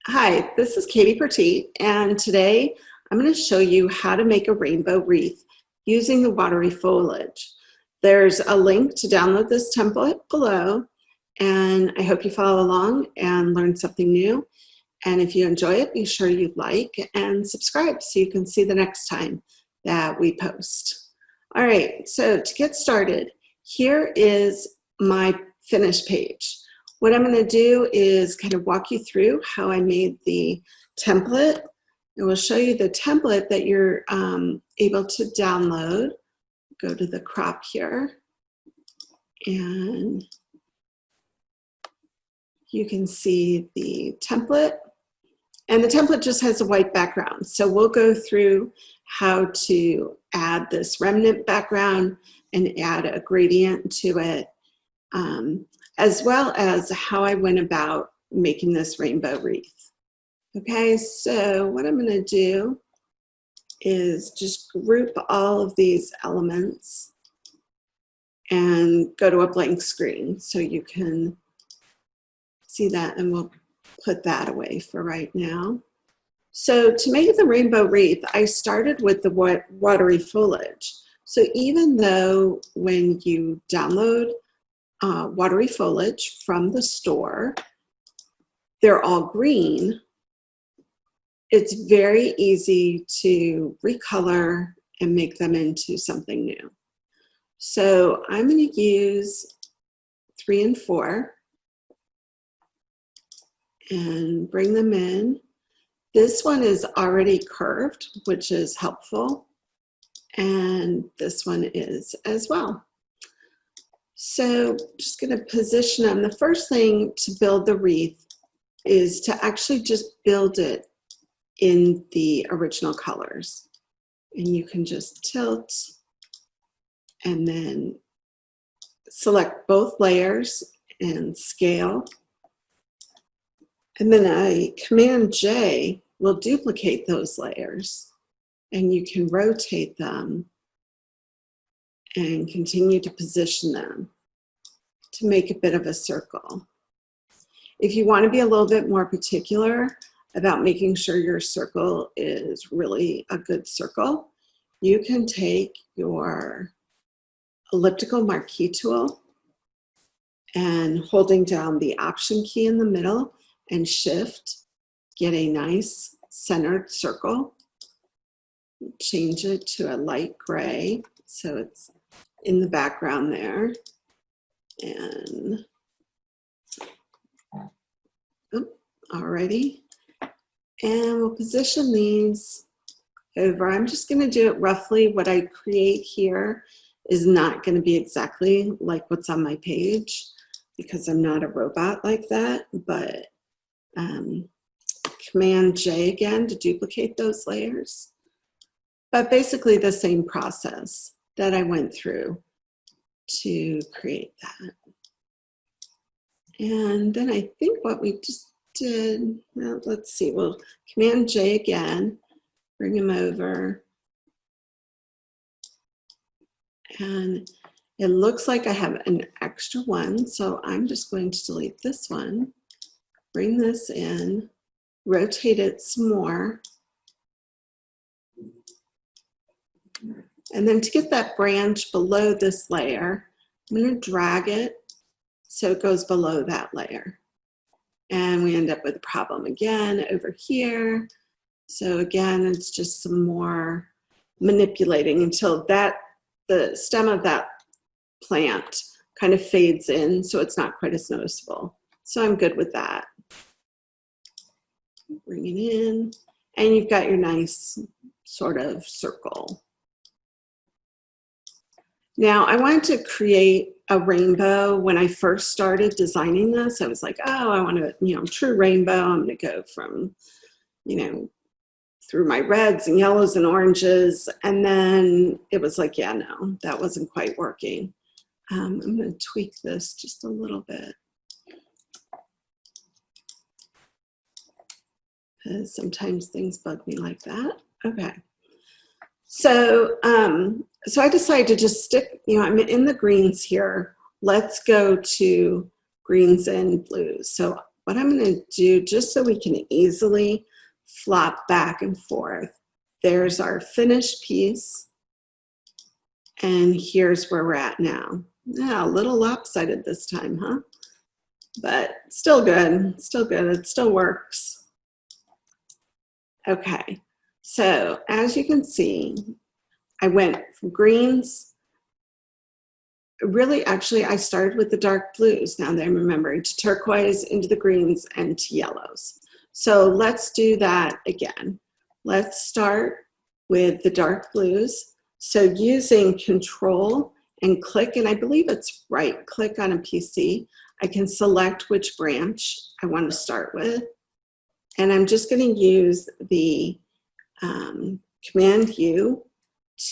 Hi, this is Katie Pertete, and today I'm going to show you how to make a rainbow wreath using the Watery Foliage. There's a link to download this template below, and I hope you follow along and learn something new. And if you enjoy it, be sure you like and subscribe so you can see the next time that we post. All right, so to get started, here is my finish page. What I'm going to do is kind of walk you through how I made the template. I will show you the template that you're able to download. Go to the crop here, and you can see the template. And the template just has a white background. So we'll go through how to add this remnant background and add a gradient to it, as well as how I went about making this rainbow wreath. Okay, so what I'm going to do is just group all of these elements and go to a blank screen so you can see that, and we'll put that away for right now. So to make the rainbow wreath, I started with the Watery Foliage. So even though when you download Watery Foliage from the store, they're all green, it's very easy to recolor and make them into something new. So I'm going to use 3 and 4 and bring them in. This one is already curved, which is helpful, and this one is as well. So just going to position them. The first thing to build the wreath is to actually just build it in the original colors. And you can just tilt and then select both layers and scale. And then a Command J will duplicate those layers, and you can rotate them and continue to position them to make a bit of a circle. If you want to be a little bit more particular about making sure your circle is really a good circle, you can take your elliptical marquee tool and holding down the Option key in the middle and Shift, get a nice centered circle. Change it to a light gray so it's in the background there. And alrighty. And we'll position these over. I'm just going to do it roughly. What I create here is not going to be exactly like what's on my page because I'm not a robot like that, but Command J again to duplicate those layers. But basically the same process that I went through to create that. And then I think what we just did, well, let's see, we'll Command J again, bring them over. And it looks like I have an extra one, so I'm just going to delete this one, bring this in, rotate it some more. And then to get that branch below this layer, I'm going to drag it so it goes below that layer. And we end up with a problem again over here. So again, it's just some more manipulating until the stem of that plant kind of fades in so it's not quite as noticeable. So I'm good with that. Bring it in, and you've got your nice sort of circle. Now, I wanted to create a rainbow. When I first started designing this, I was like, oh, I want to, true rainbow. I'm going to go from, through my reds and yellows and oranges. And then it was like, yeah, no, that wasn't quite working. I'm going to tweak this just a little bit, because sometimes things bug me like that. Okay. So, so I decided to just stick, I'm in the greens here. Let's go to greens and blues. So what I'm going to do, just so we can easily flop back and forth, there's our finished piece, and here's where we're at now. Yeah, a little lopsided this time, huh? But still good, still good, it still works. Okay, so as you can see, I went from greens. Really, actually, I started with the dark blues, now that I'm remembering, to turquoise, into the greens, and to yellows. So let's do that again. Let's start with the dark blues. So using Control and click, and I believe it's right click on a PC, I can select which branch I want to start with. And I'm just going to use the Command U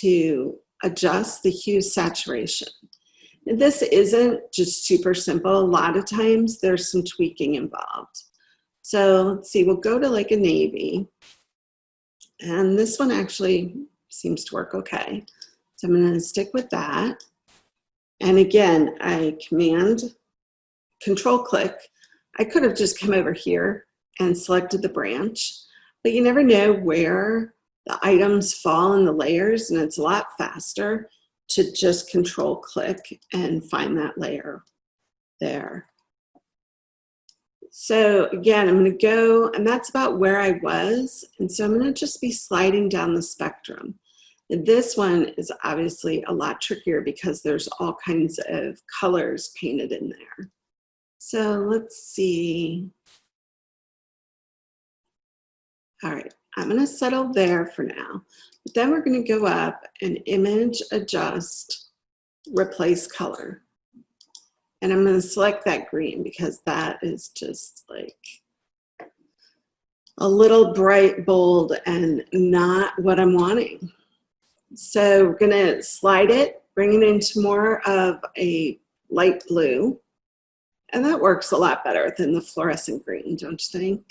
to adjust the hue saturation. This isn't just super simple. A lot of times there's some tweaking involved. So let's see, we'll go to like a navy. And this one actually seems to work okay. So I'm going to stick with that. And again, I Control click. I could have just come over here and selected the branch, but you never know where the items fall in the layers, and it's a lot faster to just Control click and find that layer there. So again, I'm going to go, and that's about where I was, and so I'm going to just be sliding down the spectrum. And this one is obviously a lot trickier because there's all kinds of colors painted in there. So let's see. All right, I'm going to settle there for now. But then we're going to go up and image, adjust, replace color. And I'm going to select that green because that is just like a little bright, bold, and not what I'm wanting. So we're going to slide it, bring it into more of a light blue. And that works a lot better than the fluorescent green, don't you think?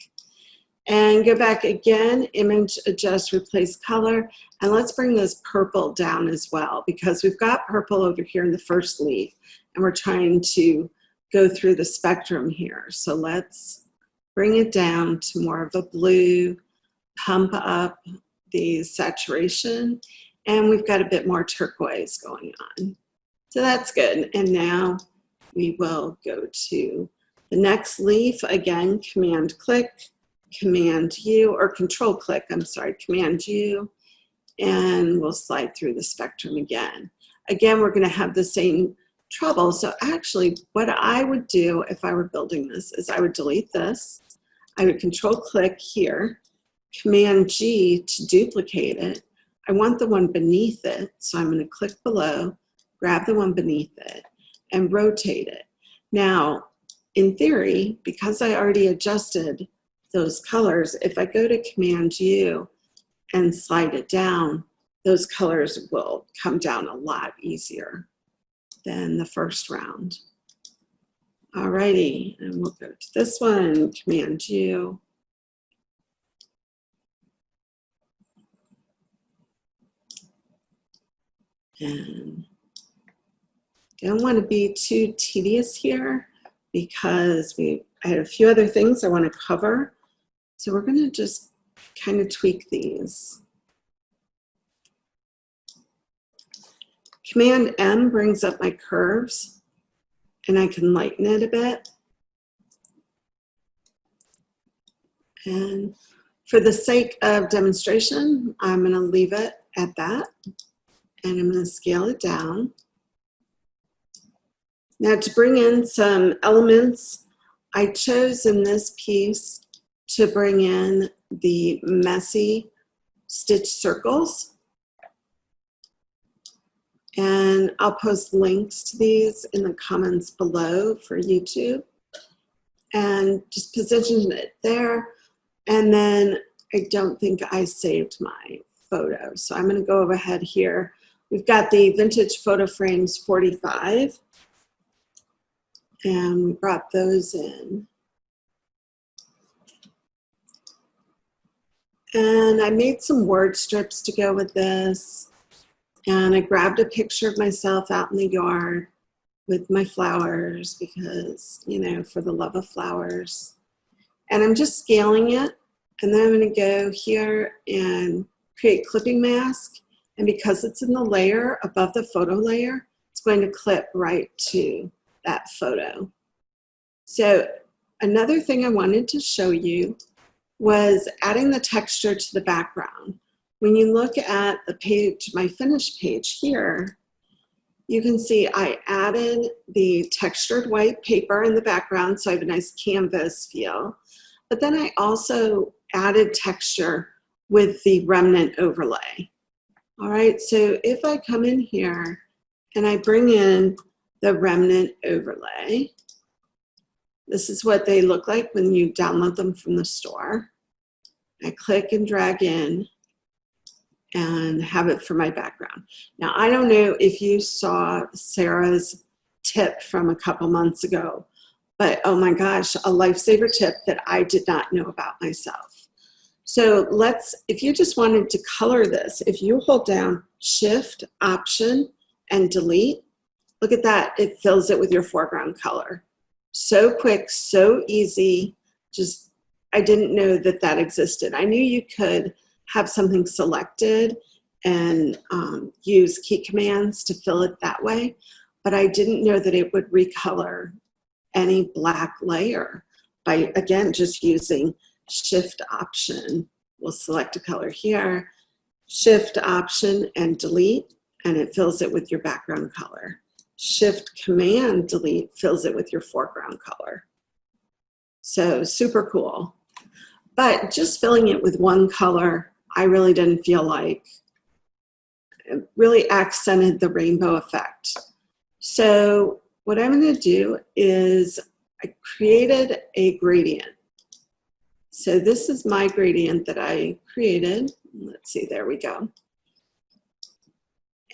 And go back again, image, adjust, replace color. And let's bring this purple down as well, because we've got purple over here in the first leaf, and we're trying to go through the spectrum here. So let's bring it down to more of a blue, pump up the saturation, and we've got a bit more turquoise going on. So that's good. And now we will go to the next leaf. Again, Command click, Command U, or Control click, I'm sorry, Command U, and we'll slide through the spectrum again. Again, we're going to have the same trouble. So actually, what I would do if I were building this is I would delete this. I would Control click here, Command G to duplicate it. I want the one beneath it, so I'm going to click below, grab the one beneath it, and rotate it. Now, in theory, because I already adjusted those colors, if I go to Command U and slide it down, those colors will come down a lot easier than the first round. Alrighty, and we'll go to this one, Command U. And don't want to be too tedious here because I had a few other things I want to cover. So we're going to just kind of tweak these. Command M brings up my curves, and I can lighten it a bit. And for the sake of demonstration, I'm going to leave it at that, and I'm going to scale it down. Now to bring in some elements, I chose in this piece to bring in the messy stitch circles. And I'll post links to these in the comments below for YouTube. And just position it there. And then I don't think I saved my photo. So I'm going to go ahead here. We've got the Vintage Photo Frames 45. And we brought those in. And I made some word strips to go with this. And I grabbed a picture of myself out in the yard with my flowers because, you know, for the love of flowers. And I'm just scaling it. And then I'm going to go here and create clipping mask. And because it's in the layer above the photo layer, it's going to clip right to that photo. So another thing I wanted to show you was adding the texture to the background. When you look at the page, my finished page here, you can see I added the textured white paper in the background, so I have a nice canvas feel. But then I also added texture with the remnant overlay. All right, so if I come in here and I bring in the remnant overlay, this is what they look like when you download them from the store. I click and drag in and have it for my background. Now, I don't know if you saw Sarah's tip from a couple months ago, but oh my gosh, a lifesaver tip that I did not know about myself. So if you just wanted to color this, if you hold down Shift, Option, and Delete, look at that, it fills it with your foreground color. So quick, so easy, just, I didn't know that that existed. I knew you could have something selected and use key commands to fill it that way, but I didn't know that it would recolor any black layer by, again, just using Shift Option. We'll select a color here, Shift Option and Delete, and it fills it with your background color. Shift Command Delete fills it with your foreground color. So super cool. But just filling it with one color, I really didn't feel like it really accented the rainbow effect. So what I'm going to do is I created a gradient. So this is my gradient that I created. Let's see, there we go.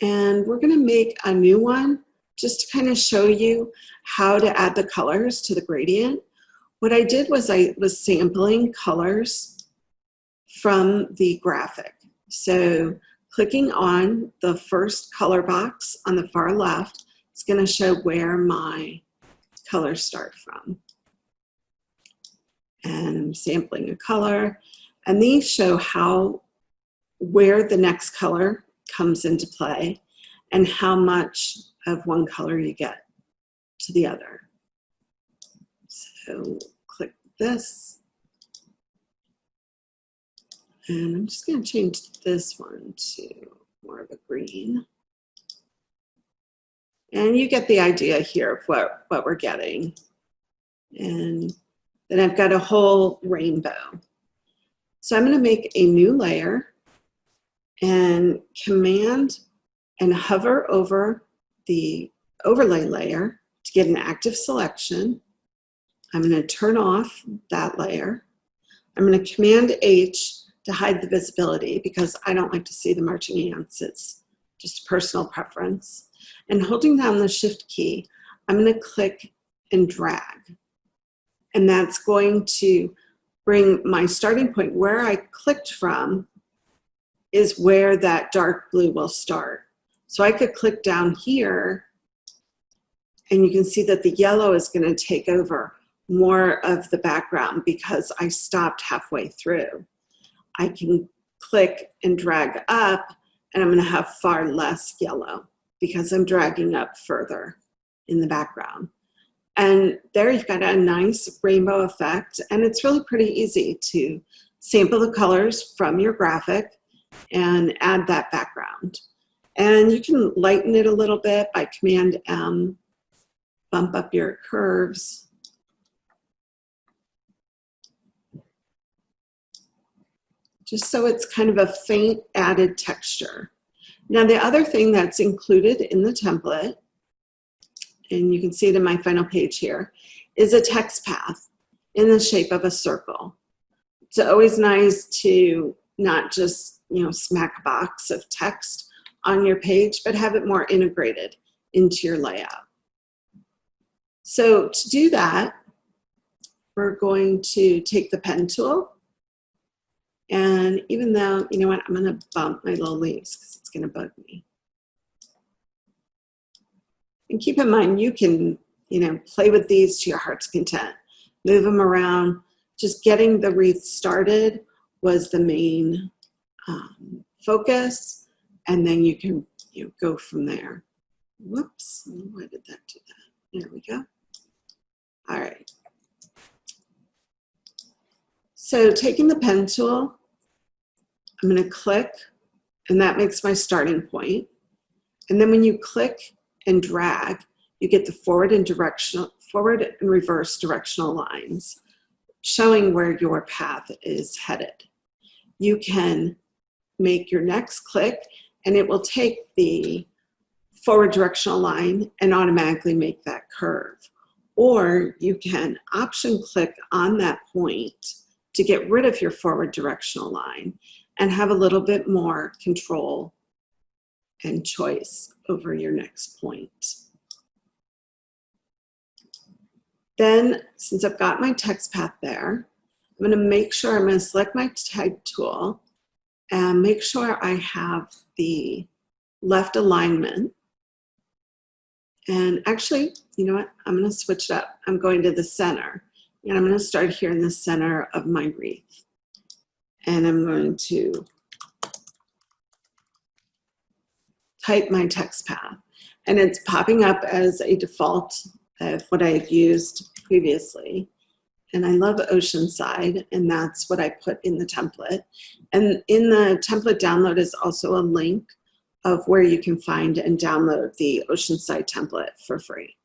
And we're going to make a new one just to kind of show you how to add the colors to the gradient. What I did was I was sampling colors from the graphic. So clicking on the first color box on the far left, it's going to show where my colors start from. And I'm sampling a color, and these show where the next color comes into play and how much of one color you get to the other. So click this. And I'm just going to change this one to more of a green. And you get the idea here of what we're getting. And then I've got a whole rainbow. So I'm going to make a new layer and command and hover over the overlay layer to get an active selection. I'm going to turn off that layer. I'm going to Command H to hide the visibility because I don't like to see the marching ants. It's just a personal preference. And holding down the Shift key, I'm going to click and drag. And that's going to bring my starting point where I clicked from is where that dark blue will start. So I could click down here and you can see that the yellow is going to take over more of the background because I stopped halfway through. I can click and drag up and I'm going to have far less yellow because I'm dragging up further in the background. And there you've got a nice rainbow effect, and it's really pretty easy to sample the colors from your graphic and add that background. And you can lighten it a little bit by Command M, bump up your curves. Just so it's kind of a faint added texture. Now the other thing that's included in the template, and you can see it in my final page here, is a text path in the shape of a circle. It's always nice to not just, smack a box of text on your page, but have it more integrated into your layout. So to do that, we're going to take the pen tool. And even though, you know what, I'm going to bump my little leaves because it's going to bug me. And keep in mind, you can, play with these to your heart's content. Move them around, just getting the wreath started was the main focus, and then you can go from there. Whoops, why did that do that? There we go. All right. So taking the pen tool, I'm going to click, and that makes my starting point. And then when you click and drag, you get the forward and reverse directional lines showing where your path is headed. You can make your next click, and it will take the forward directional line and automatically make that curve. Or you can option click on that point to get rid of your forward directional line and have a little bit more control and choice over your next point. Then, since I've got my text path there, I'm going to make sure, I'm going to select my type tool and make sure I have the left alignment. And actually, you know what? I'm going to switch it up. I'm going to the center, and I'm going to start here in the center of my wreath. And I'm going to type my text path. And it's popping up as a default of what I had used previously. And I love Oceanside, and that's what I put in the template. And in the template download is also a link of where you can find and download the Oceanside template for free.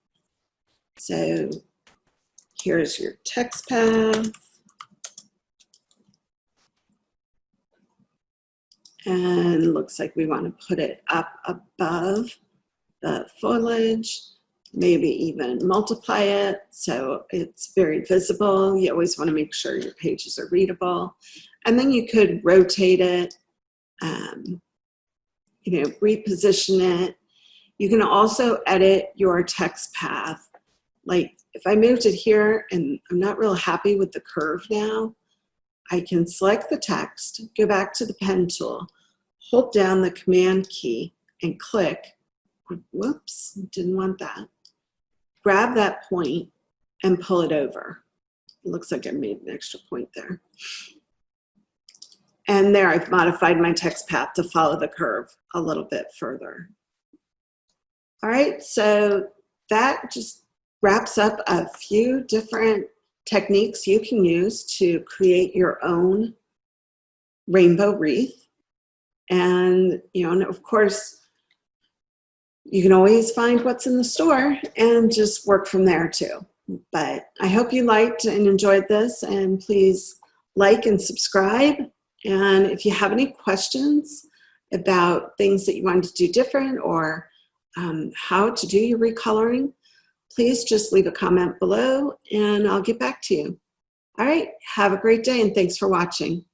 So here's your text path. And looks like we want to put it up above the foliage, maybe even multiply it so it's very visible. You always want to make sure your pages are readable. And then you could rotate it, reposition it. You can also edit your text path. Like if I moved it here and I'm not real happy with the curve now, I can select the text, go back to the pen tool, hold down the command key and click. Whoops, didn't want that. Grab that point and pull it over. It looks like I made an extra point there. And there I've modified my text path to follow the curve a little bit further. All right, so that just wraps up a few different techniques you can use to create your own rainbow wreath. And, and of course, you can always find what's in the store and just work from there too. But I hope you liked and enjoyed this, and please like and subscribe. And if you have any questions about things that you want to do different or how to do your recoloring, please just leave a comment below and I'll get back to you. All right, have a great day and thanks for watching.